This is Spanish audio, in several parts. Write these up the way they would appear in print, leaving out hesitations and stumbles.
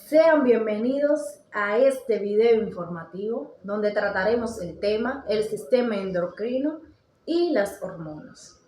Sean bienvenidos a este video informativo donde trataremos el tema el sistema endocrino y las hormonas.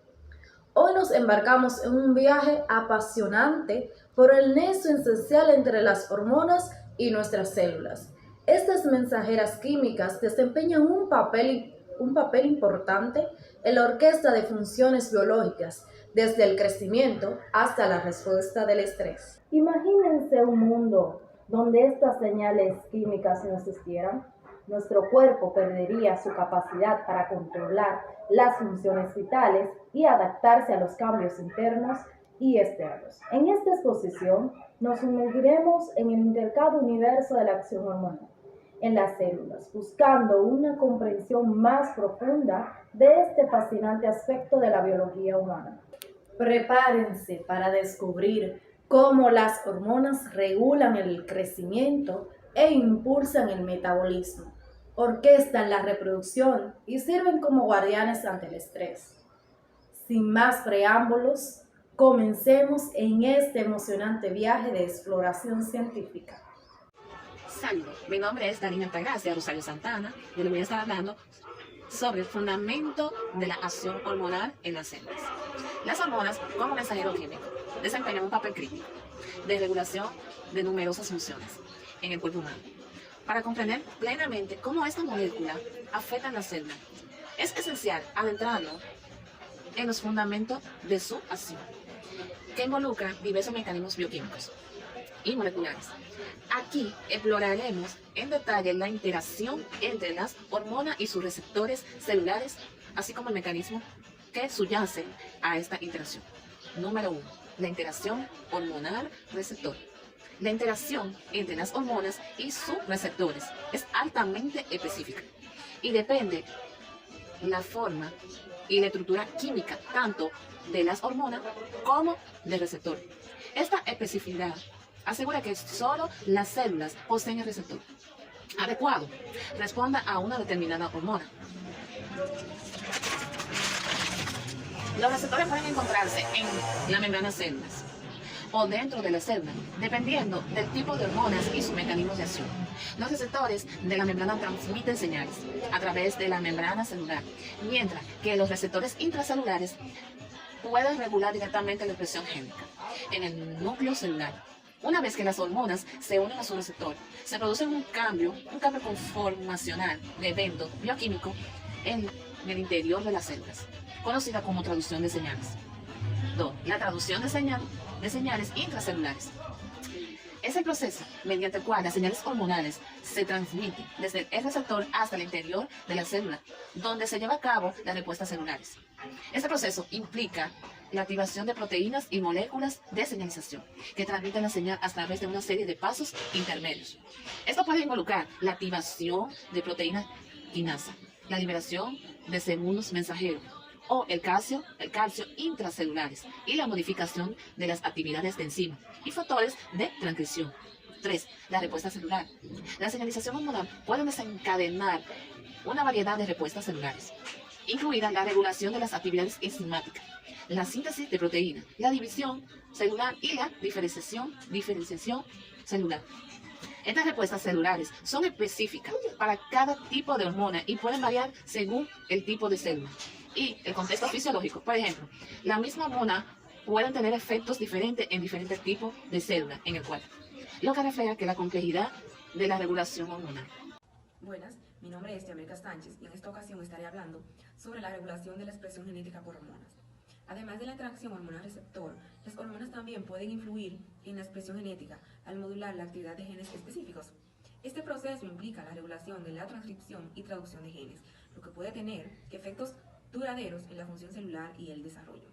Hoy nos embarcamos en un viaje apasionante por el nexo esencial entre las hormonas y nuestras células. Estas mensajeras químicas desempeñan un papel importante en la orquesta de funciones biológicas, desde el crecimiento hasta la respuesta del estrés. Imagínense un mundo donde estas señales químicas no existieran. Nuestro cuerpo perdería su capacidad para controlar las funciones vitales y adaptarse a los cambios internos y externos. En esta exposición nos sumergiremos en el intrincado universo de la acción hormonal en las células, buscando una comprensión más profunda de este fascinante aspecto de la biología humana. Prepárense para descubrir cómo las hormonas regulan el crecimiento e impulsan el metabolismo, orquestan la reproducción y sirven como guardianes ante el estrés. Sin más preámbulos, comencemos en este emocionante viaje de exploración científica. Saludos, mi nombre es Darina Altagracia Rosario Santana y les voy a estar hablando sobre el fundamento de la acción hormonal en las células. Las hormonas, como mensajero químico, desempeñan un papel crítico de regulación de numerosas funciones en el cuerpo humano. Para comprender plenamente cómo esta molécula afecta a la célula, es esencial adentrarnos en los fundamentos de su acción, que involucra diversos mecanismos bioquímicos y moleculares. Aquí exploraremos en detalle la interacción entre las hormonas y sus receptores celulares, así como el mecanismo que subyace a esta interacción. Número 1. La interacción hormonal-receptor. La interacción entre las hormonas y sus receptores es altamente específica y depende la forma y la estructura química tanto de las hormonas como del receptor. Esta especificidad asegura que solo las células poseen el receptor adecuado, responda a una determinada hormona. Los receptores pueden encontrarse en la membrana células o dentro de la célula, dependiendo del tipo de hormonas y sus mecanismos de acción. Los receptores de la membrana transmiten señales a través de la membrana celular, mientras que los receptores intracelulares pueden regular directamente la expresión génica en el núcleo celular. Una vez que las hormonas se unen a su receptor, se produce un cambio conformacional de evento bioquímico en el interior de las células, conocida como traducción de señales. 2. La traducción de señales intracelulares. Es el proceso mediante el cual las señales hormonales se transmiten desde el receptor hasta el interior de la célula, donde se lleva a cabo las respuestas celulares. Este proceso implica la activación de proteínas y moléculas de señalización que transmiten la señal a través de una serie de pasos intermedios. Esto puede involucrar la activación de proteínas quinasa, la liberación de segundos mensajeros o el calcio intracelulares y la modificación de las actividades de enzimas y factores de transcripción. 3. La respuesta celular. La señalización hormonal puede desencadenar una variedad de respuestas celulares, incluida la regulación de las actividades enzimáticas, la síntesis de proteínas, la división celular y la diferenciación celular. Estas respuestas celulares son específicas para cada tipo de hormona y pueden variar según el tipo de célula y el contexto fisiológico. Por ejemplo, la misma hormona puede tener efectos diferentes en diferentes tipos de células en el cuerpo, lo que refleja que la complejidad de la regulación hormonal. Buenas, mi nombre es Yamilka Sánchez y en esta ocasión estaré hablando sobre la regulación de la expresión genética por hormonas. Además de la interacción hormonal-receptor, las hormonas también pueden influir en la expresión genética al modular la actividad de genes específicos. Este proceso implica la regulación de la transcripción y traducción de genes, lo que puede tener efectos duraderos en la función celular y el desarrollo.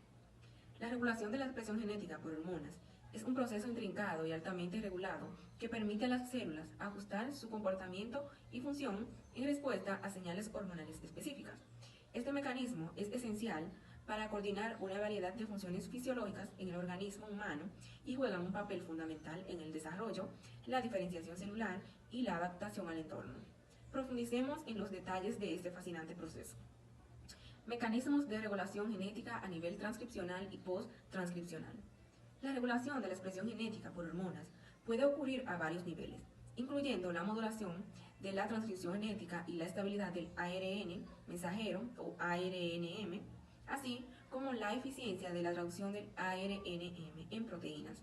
La regulación de la expresión genética por hormonas es un proceso intrincado y altamente regulado que permite a las células ajustar su comportamiento y función en respuesta a señales hormonales específicas. Este mecanismo es esencial para coordinar una variedad de funciones fisiológicas en el organismo humano y juegan un papel fundamental en el desarrollo, la diferenciación celular y la adaptación al entorno. Profundicemos en los detalles de este fascinante proceso. Mecanismos de regulación genética a nivel transcripcional y post-transcripcional. La regulación de la expresión genética por hormonas puede ocurrir a varios niveles, incluyendo la modulación de la transcripción genética y la estabilidad del ARN mensajero o ARNM, así como la eficiencia de la traducción del ARNM en proteínas.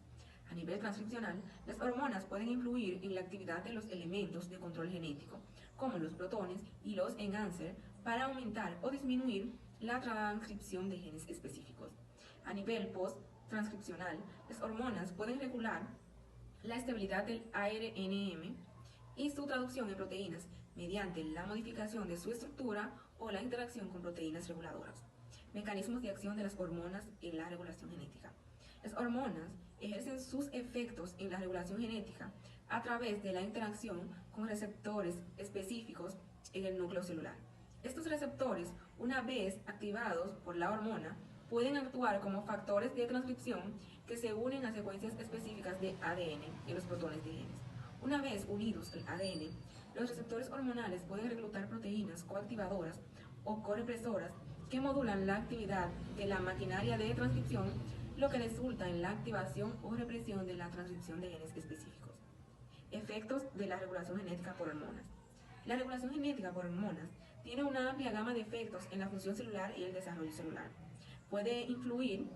A nivel transcripcional, las hormonas pueden influir en la actividad de los elementos de control genético, como los protones y los enhancer, para aumentar o disminuir la transcripción de genes específicos. A nivel post-transcripcional, las hormonas pueden regular la estabilidad del ARNM y su traducción en proteínas mediante la modificación de su estructura o la interacción con proteínas reguladoras. Mecanismos de acción de las hormonas en la regulación genética. Las hormonas ejercen sus efectos en la regulación genética a través de la interacción con receptores específicos en el núcleo celular. Estos receptores, una vez activados por la hormona, pueden actuar como factores de transcripción que se unen a secuencias específicas de ADN en los protones de genes. Una vez unidos al ADN, los receptores hormonales pueden reclutar proteínas coactivadoras o corepresoras que modulan la actividad de la maquinaria de transcripción, lo que resulta en la activación o represión de la transcripción de genes específicos. Efectos de la regulación genética por hormonas. La regulación genética por hormonas tiene una amplia gama de efectos en la función celular y el desarrollo celular. Puede influir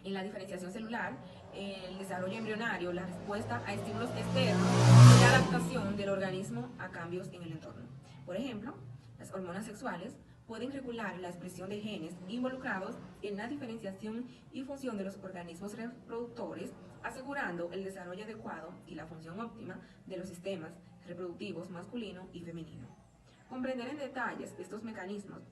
en la diferenciación celular, el desarrollo embrionario, la respuesta a estímulos externos y la adaptación del organismo a cambios en el entorno. Por ejemplo, las hormonas sexuales pueden regular la expresión de genes involucrados en la diferenciación y función de los organismos reproductores, asegurando el desarrollo adecuado y la función óptima de los sistemas reproductivos masculino y femenino. Comprender en detalles estos mecanismos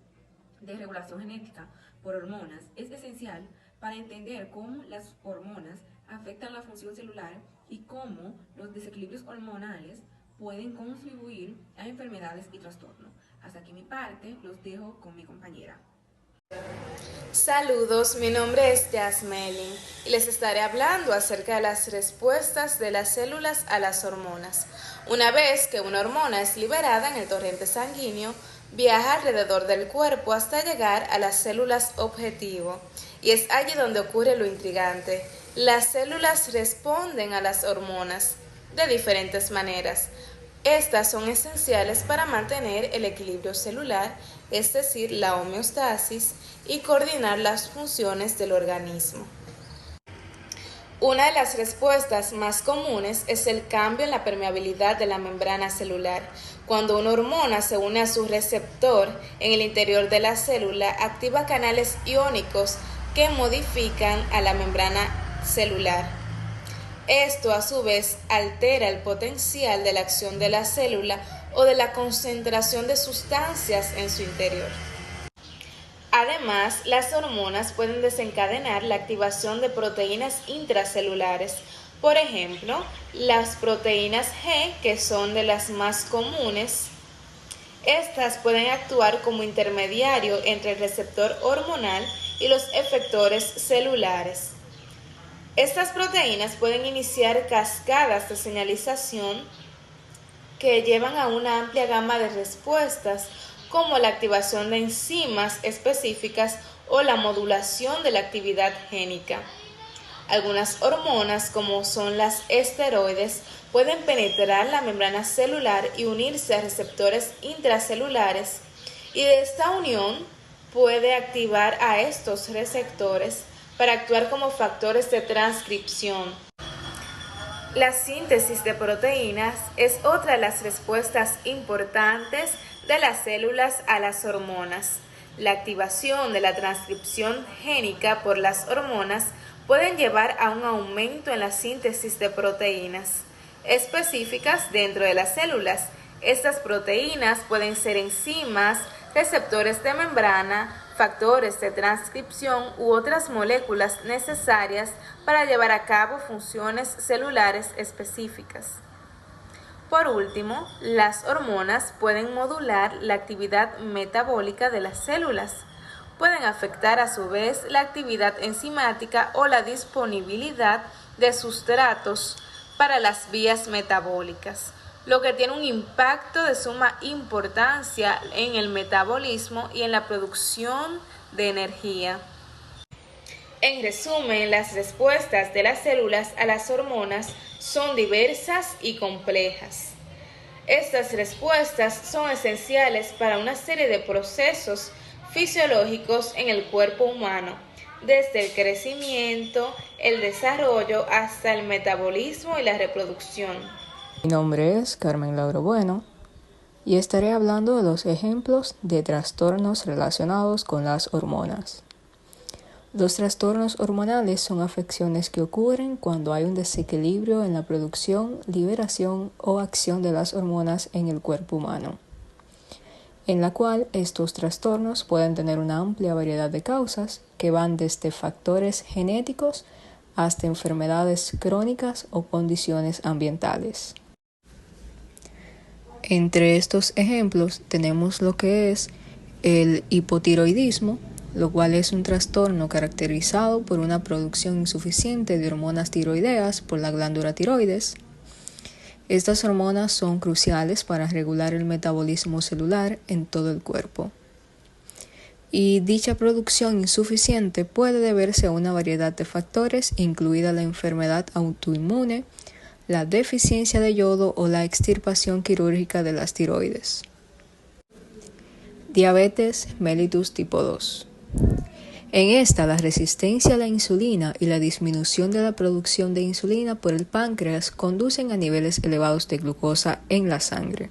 de regulación genética por hormonas es esencial para entender cómo las hormonas afectan la función celular y cómo los desequilibrios hormonales pueden contribuir a enfermedades y trastornos. Hasta aquí mi parte, los dejo con mi compañera. Saludos, mi nombre es Jasmelin y les estaré hablando acerca de las respuestas de las células a las hormonas. Una vez que una hormona es liberada en el torrente sanguíneo, viaja alrededor del cuerpo hasta llegar a las células objetivo, y es allí donde ocurre lo intrigante. Las células responden a las hormonas de diferentes maneras. Estas son esenciales para mantener el equilibrio celular, es decir, la homeostasis, y coordinar las funciones del organismo. Una de las respuestas más comunes es el cambio en la permeabilidad de la membrana celular. Cuando una hormona se une a su receptor en el interior de la célula, activa canales iónicos que modifican a la membrana celular. Esto, a su vez, altera el potencial de la acción de la célula o de la concentración de sustancias en su interior. Además, las hormonas pueden desencadenar la activación de proteínas intracelulares. Por ejemplo, las proteínas G, que son de las más comunes. Estas pueden actuar como intermediario entre el receptor hormonal y los efectores celulares. Estas proteínas pueden iniciar cascadas de señalización que llevan a una amplia gama de respuestas, como la activación de enzimas específicas o la modulación de la actividad génica. Algunas hormonas, como son las esteroides, pueden penetrar la membrana celular y unirse a receptores intracelulares, y de esta unión puede activar a estos receptores para actuar como factores de transcripción. La síntesis de proteínas es otra de las respuestas importantes de las células a las hormonas. La activación de la transcripción génica por las hormonas pueden llevar a un aumento en la síntesis de proteínas específicas dentro de las células. Estas proteínas pueden ser enzimas, receptores de membrana, factores de transcripción u otras moléculas necesarias para llevar a cabo funciones celulares específicas. Por último, las hormonas pueden modular la actividad metabólica de las células. Pueden afectar a su vez la actividad enzimática o la disponibilidad de sustratos para las vías metabólicas, lo que tiene un impacto de suma importancia en el metabolismo y en la producción de energía. En resumen, las respuestas de las células a las hormonas son diversas y complejas. Estas respuestas son esenciales para una serie de procesos fisiológicos en el cuerpo humano, desde el crecimiento, el desarrollo hasta el metabolismo y la reproducción. Mi nombre es Carmen Lauro Bueno y estaré hablando de los ejemplos de trastornos relacionados con las hormonas. Los trastornos hormonales son afecciones que ocurren cuando hay un desequilibrio en la producción, liberación o acción de las hormonas en el cuerpo humano, en la cual estos trastornos pueden tener una amplia variedad de causas que van desde factores genéticos hasta enfermedades crónicas o condiciones ambientales. Entre estos ejemplos tenemos lo que es el hipotiroidismo, lo cual es un trastorno caracterizado por una producción insuficiente de hormonas tiroideas por la glándula tiroides. Estas hormonas son cruciales para regular el metabolismo celular en todo el cuerpo. Y dicha producción insuficiente puede deberse a una variedad de factores, incluida la enfermedad autoinmune, la deficiencia de yodo o la extirpación quirúrgica de las tiroides. Diabetes mellitus tipo 2. En esta, la resistencia a la insulina y la disminución de la producción de insulina por el páncreas conducen a niveles elevados de glucosa en la sangre.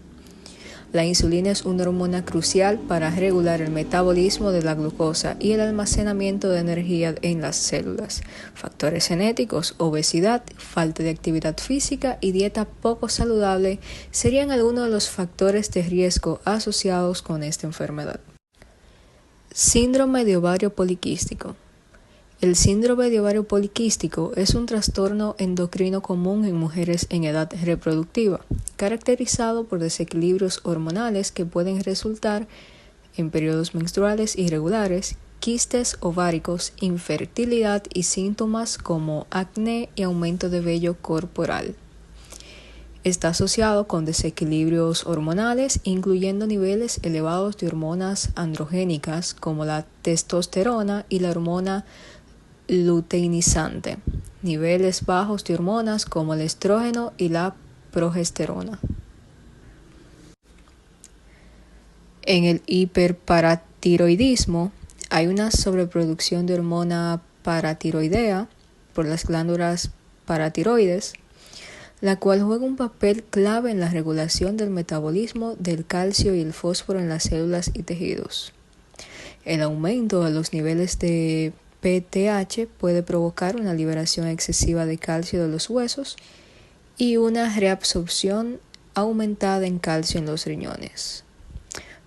La insulina es una hormona crucial para regular el metabolismo de la glucosa y el almacenamiento de energía en las células. Factores genéticos, obesidad, falta de actividad física y dieta poco saludable serían algunos de los factores de riesgo asociados con esta enfermedad. Síndrome de ovario poliquístico. El síndrome de ovario poliquístico es un trastorno endocrino común en mujeres en edad reproductiva, caracterizado por desequilibrios hormonales que pueden resultar en periodos menstruales irregulares, quistes ováricos, infertilidad y síntomas como acné y aumento de vello corporal. Está asociado con desequilibrios hormonales, incluyendo niveles elevados de hormonas androgénicas como la testosterona y la hormona luteinizante, niveles bajos de hormonas como el estrógeno y la progesterona. En el hiperparatiroidismo hay una sobreproducción de hormona paratiroidea por las glándulas paratiroides, la cual juega un papel clave en la regulación del metabolismo del calcio y el fósforo en las células y tejidos. El aumento de los niveles de PTH puede provocar una liberación excesiva de calcio de los huesos y una reabsorción aumentada en calcio en los riñones,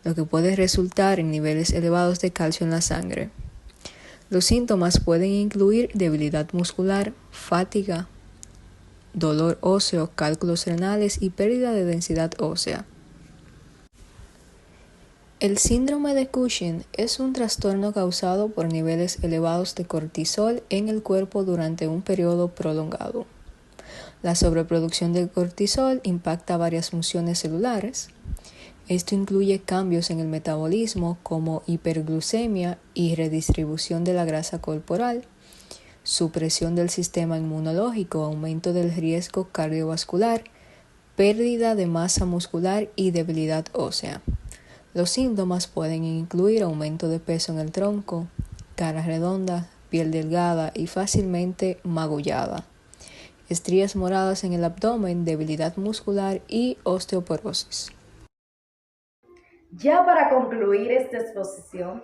lo que puede resultar en niveles elevados de calcio en la sangre. Los síntomas pueden incluir debilidad muscular, fatiga, dolor óseo, cálculos renales y pérdida de densidad ósea. El síndrome de Cushing es un trastorno causado por niveles elevados de cortisol en el cuerpo durante un periodo prolongado. La sobreproducción de cortisol impacta varias funciones celulares. Esto incluye cambios en el metabolismo como hiperglucemia y redistribución de la grasa corporal, supresión del sistema inmunológico, aumento del riesgo cardiovascular, pérdida de masa muscular y debilidad ósea. Los síntomas pueden incluir aumento de peso en el tronco, cara redonda, piel delgada y fácilmente magullada, estrías moradas en el abdomen, debilidad muscular y osteoporosis. Ya para concluir esta exposición,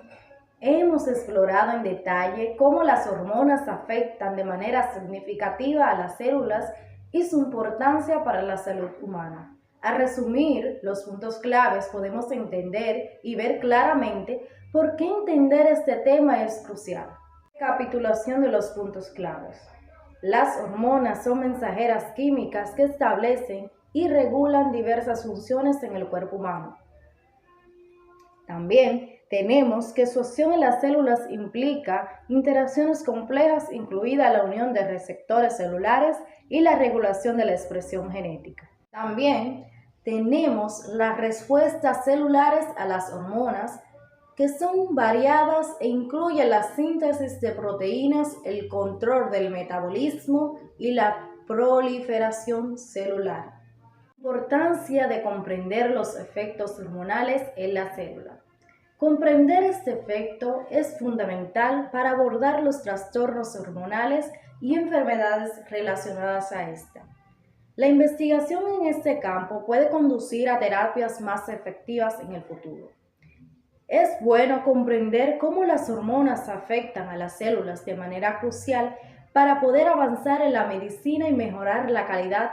hemos explorado en detalle cómo las hormonas afectan de manera significativa a las células y su importancia para la salud humana. Al resumir los puntos claves, podemos entender y ver claramente por qué entender este tema es crucial. Recapitulación de los puntos claves. Las hormonas son mensajeras químicas que establecen y regulan diversas funciones en el cuerpo humano. También tenemos que su acción en las células implica interacciones complejas, incluida la unión de receptores celulares y la regulación de la expresión genética. También tenemos las respuestas celulares a las hormonas, que son variadas e incluyen la síntesis de proteínas, el control del metabolismo y la proliferación celular. Importancia de comprender los efectos hormonales en la célula. Comprender este efecto es fundamental para abordar los trastornos hormonales y enfermedades relacionadas a esta. La investigación en este campo puede conducir a terapias más efectivas en el futuro. Es bueno comprender cómo las hormonas afectan a las células de manera crucial para poder avanzar en la medicina y mejorar la calidad